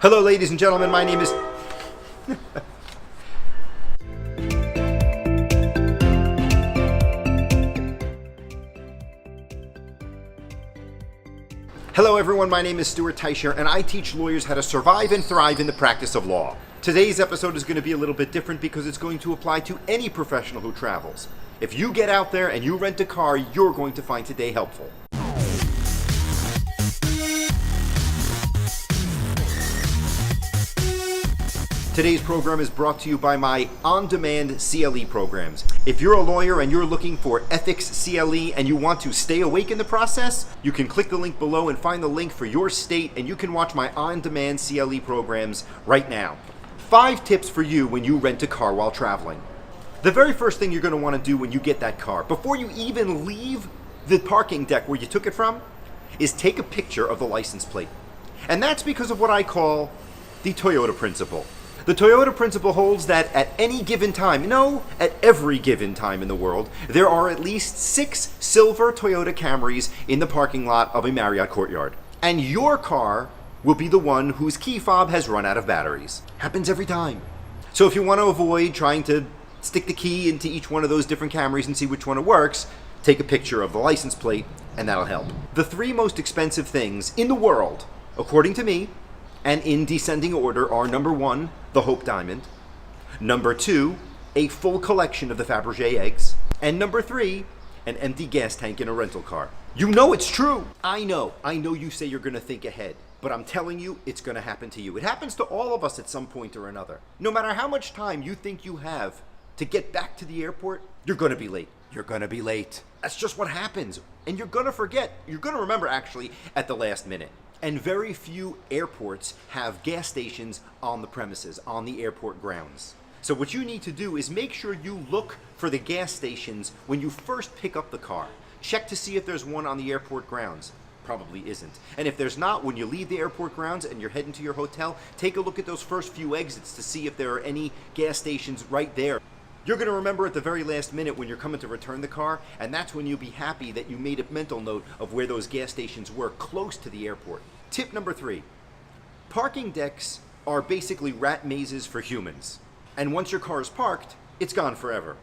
Hello, ladies and gentlemen. My name is... Hello, everyone. My name is Stuart Teicher, and I teach lawyers how to survive and thrive in the practice of law. Today's episode is going to be a little bit different because it's going to apply to any professional who travels. If you get out there and you rent a car, you're going to find today helpful. Today's program is brought to you by my on-demand CLE programs. If you're a lawyer and you're looking for ethics CLE and you want to stay awake in the process, you can click the link below and find the link for your state, and you can watch my on-demand CLE programs right now. 5 tips for you when you rent a car while traveling. The very first thing you're going to want to do when you get that car, before you even leave the parking deck where you took it from, is take a picture of the license plate. And that's because of what I call the Toyota principle. The Toyota principle holds that at any given time, at every given time in the world, there are at least 6 silver Toyota Camrys in the parking lot of a Marriott Courtyard. And your car will be the one whose key fob has run out of batteries. Happens every time. So if you want to avoid trying to stick the key into each one of those different Camrys and see which one it works, take a picture of the license plate, and that'll help. The 3 most expensive things in the world, according to me, and in descending order, are number 1, the Hope Diamond, number 2, a full collection of the Fabergé eggs, and number 3, an empty gas tank in a rental car. You know it's true. I know you say you're going to think ahead, but I'm telling you, it's going to happen to you. It happens to all of us at some point or another. No matter how much time you think you have to get back to the airport, you're going to be late. You're going to be late. That's just what happens. And you're going to forget. You're going to remember, actually, at the last minute. And very few airports have gas stations on the premises, on the airport grounds. So what you need to do is make sure you look for the gas stations when you first pick up the car. Check to see if there's one on the airport grounds. Probably isn't. And if there's not, when you leave the airport grounds and you're heading to your hotel, take a look at those first few exits to see if there are any gas stations right there. You're going to remember at the very last minute when you're coming to return the car, and that's when you'll be happy that you made a mental note of where those gas stations were close to the airport. Tip number 3. Parking decks are basically rat mazes for humans. And once your car is parked, it's gone forever.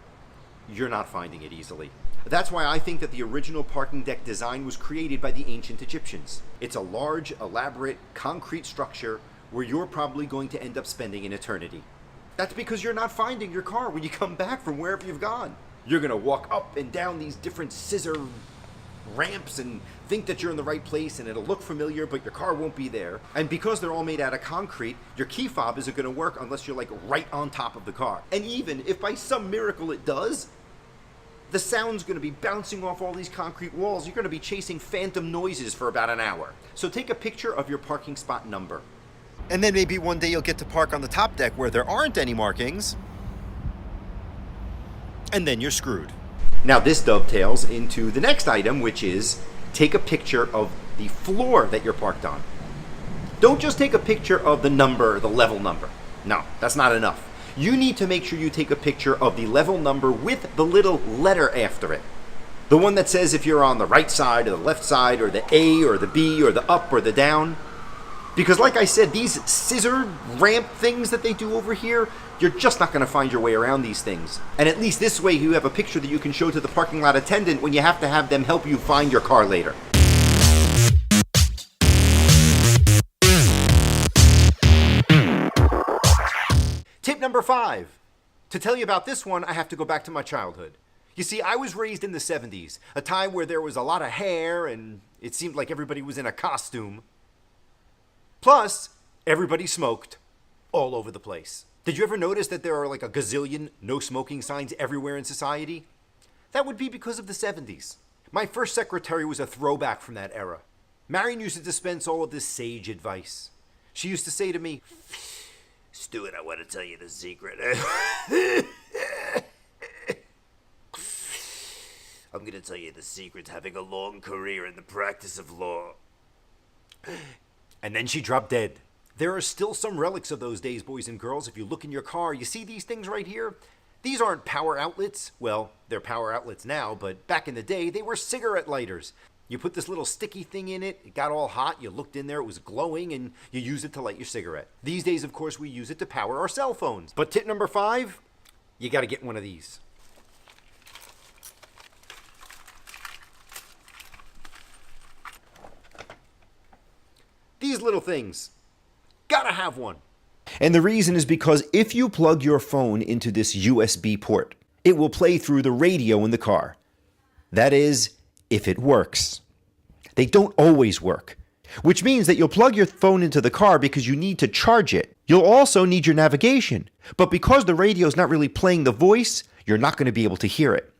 You're not finding it easily. That's why I think that the original parking deck design was created by the ancient Egyptians. It's a large, elaborate, concrete structure where you're probably going to end up spending an eternity. That's because you're not finding your car when you come back from wherever you've gone. You're going to walk up and down these different scissor ramps and think that you're in the right place and it'll look familiar, but your car won't be there. And because they're all made out of concrete, your key fob isn't going to work unless you're right on top of the car. And even if by some miracle it does, the sound's going to be bouncing off all these concrete walls. You're going to be chasing phantom noises for about an hour. So take a picture of your parking spot number. And then maybe one day you'll get to park on the top deck where there aren't any markings. And then you're screwed. Now this dovetails into the next item, which is take a picture of the floor that you're parked on. Don't just take a picture of the number, the level number. No, that's not enough. You need to make sure you take a picture of the level number with the little letter after it. The one that says if you're on the right side or the left side or the A or the B or the up or the down. Because like I said, these scissor ramp things that they do over here, you're just not going to find your way around these things. And at least this way you have a picture that you can show to the parking lot attendant when you have to have them help you find your car later. Tip number 5. To tell you about this one, I have to go back to my childhood. You see, I was raised in the 70s, a time where there was a lot of hair and it seemed like everybody was in a costume. Plus, everybody smoked all over the place. Did you ever notice that there are a gazillion no smoking signs everywhere in society? That would be because of the 70s. My first secretary was a throwback from that era. Marion used to dispense all of this sage advice. She used to say to me, "Stuart, I want to tell you the secret. I'm going to tell you the secret to having a long career in the practice of law." And then she dropped dead. There are still some relics of those days, boys and girls. If you look in your car, you see these things right here? These aren't power outlets. Well, they're power outlets now, but back in the day, they were cigarette lighters. You put this little sticky thing in it, it got all hot, you looked in there, it was glowing, and you use it to light your cigarette. These days, of course, we use it to power our cell phones. But tip number 5, you gotta get one of these. These little things, gotta have one. And the reason is because if you plug your phone into this USB port, it will play through the radio in the car. That is, if it works. They don't always work, which means that you'll plug your phone into the car because you need to charge it. You'll also need your navigation, but because the radio is not really playing the voice, you're not going to be able to hear it.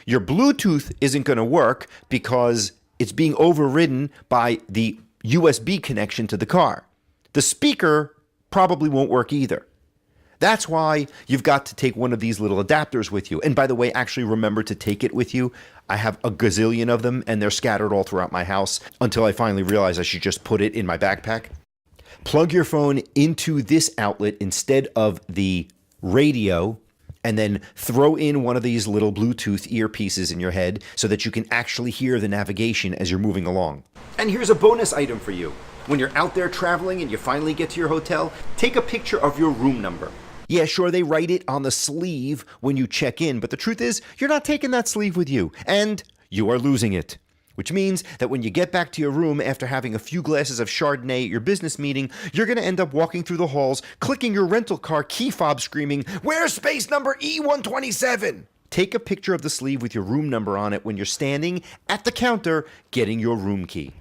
Your Bluetooth isn't going to work because it's being overridden by the USB connection to the car. The speaker probably won't work either. That's why you've got to take one of these little adapters with you. And by the way, actually remember to take it with you. I have a gazillion of them, and they're scattered all throughout my house until I finally realized I should just put it in my backpack. Plug your phone into this outlet instead of the radio, and then throw in one of these little Bluetooth earpieces in your head so that you can actually hear the navigation as you're moving along. And here's a bonus item for you. When you're out there traveling and you finally get to your hotel, take a picture of your room number. Yeah, sure, they write it on the sleeve when you check in, but the truth is, you're not taking that sleeve with you, and you are losing it. Which means that when you get back to your room after having a few glasses of Chardonnay at your business meeting, you're going to end up walking through the halls, clicking your rental car key fob, screaming, "Where's space number E127?" Take a picture of the sleeve with your room number on it when you're standing at the counter getting your room key.